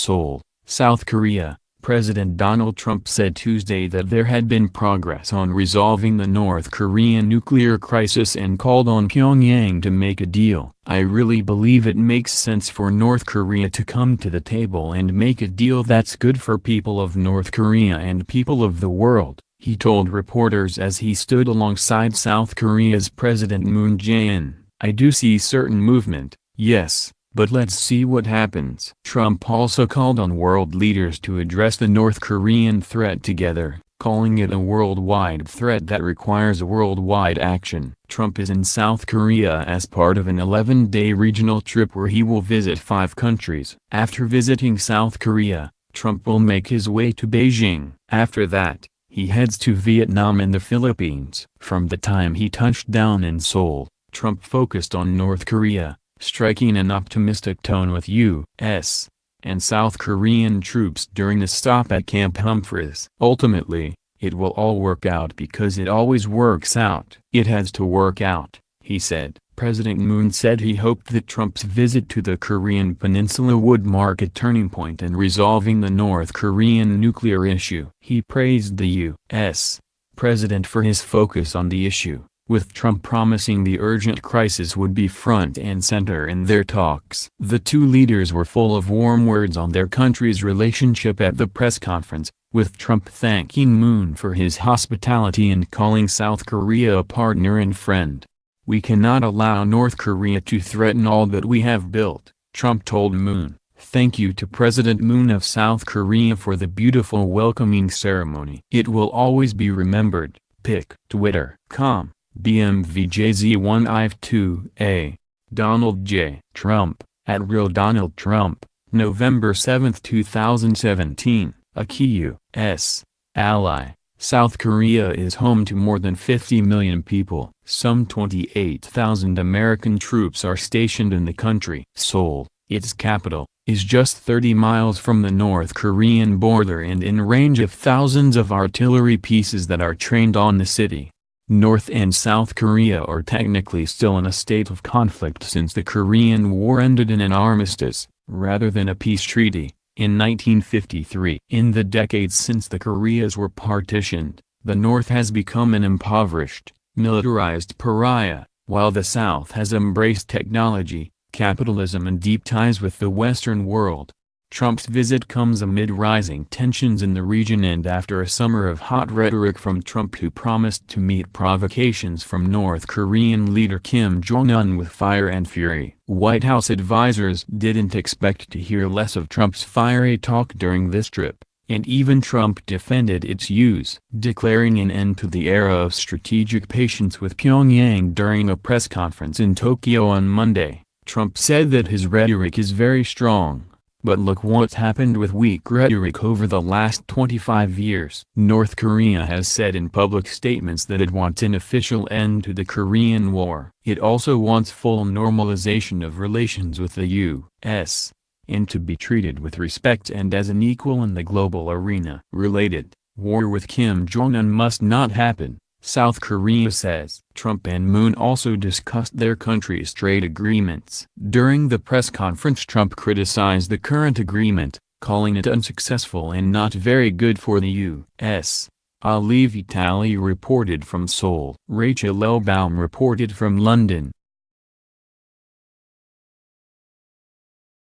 Seoul, South Korea, President Donald Trump said Tuesday that there had been progress on resolving the North Korean nuclear crisis and called on Pyongyang to make a deal. "I really believe it makes sense for North Korea to come to the table and make a deal that's good for people of North Korea and people of the world," he told reporters as he stood alongside South Korea's President Moon Jae-in. "I do see certain movement, yes. But let's see what happens." Trump also called on world leaders to address the North Korean threat together, calling it a worldwide threat that requires worldwide action. Trump is in South Korea as part of an 11-day regional trip where he will visit 5 countries. After visiting South Korea, Trump will make his way to Beijing. After that, he heads to Vietnam and the Philippines. From the time he touched down in Seoul, Trump focused on North Korea, striking an optimistic tone with U.S. and South Korean troops during the stop at Camp Humphreys. "Ultimately, it will all work out because it always works out. It has to work out," he said. President Moon said he hoped that Trump's visit to the Korean peninsula would mark a turning point in resolving the North Korean nuclear issue. He praised the U.S. president for his focus on the issue, with Trump promising the urgent crisis would be front and center in their talks. The two leaders were full of warm words on their country's relationship at the press conference, with Trump thanking Moon for his hospitality and calling South Korea a partner and friend. "We cannot allow North Korea to threaten all that we have built," Trump told Moon. Thank you to President Moon of South Korea for the beautiful welcoming ceremony. It will always be remembered. Pic. Twitter.com BMVJZ152A. Donald J. Trump, @RealDonaldTrump, November 7, 2017. A key U.S. ally, South Korea is home to more than 50 million people. Some 28,000 American troops are stationed in the country. Seoul, its capital, is just 30 miles from the North Korean border and in range of thousands of artillery pieces that are trained on the city. North and South Korea are technically still in a state of conflict since the Korean War ended in an armistice, rather than a peace treaty, in 1953. In the decades since the Koreas were partitioned, the North has become an impoverished, militarized pariah, while the South has embraced technology, capitalism and deep ties with the Western world. Trump's visit comes amid rising tensions in the region and after a summer of hot rhetoric from Trump who promised to meet provocations from North Korean leader Kim Jong-un with fire and fury. White House advisors didn't expect to hear less of Trump's fiery talk during this trip, and even Trump defended its use, declaring an end to the era of strategic patience with Pyongyang during a press conference in Tokyo on Monday. Trump said that his rhetoric is very strong. But look what's happened with weak rhetoric over the last 25 years. North Korea has said in public statements that it wants an official end to the Korean War. It also wants full normalization of relations with the U.S. and to be treated with respect and as an equal in the global arena. Related, war with Kim Jong-un must not happen, South Korea says. Trump and Moon also discussed their country's trade agreements. During the press conference, Trump criticized the current agreement, calling it unsuccessful and not very good for the U.S. Ali Vitali reported from Seoul. Rachel Elbaum reported from London.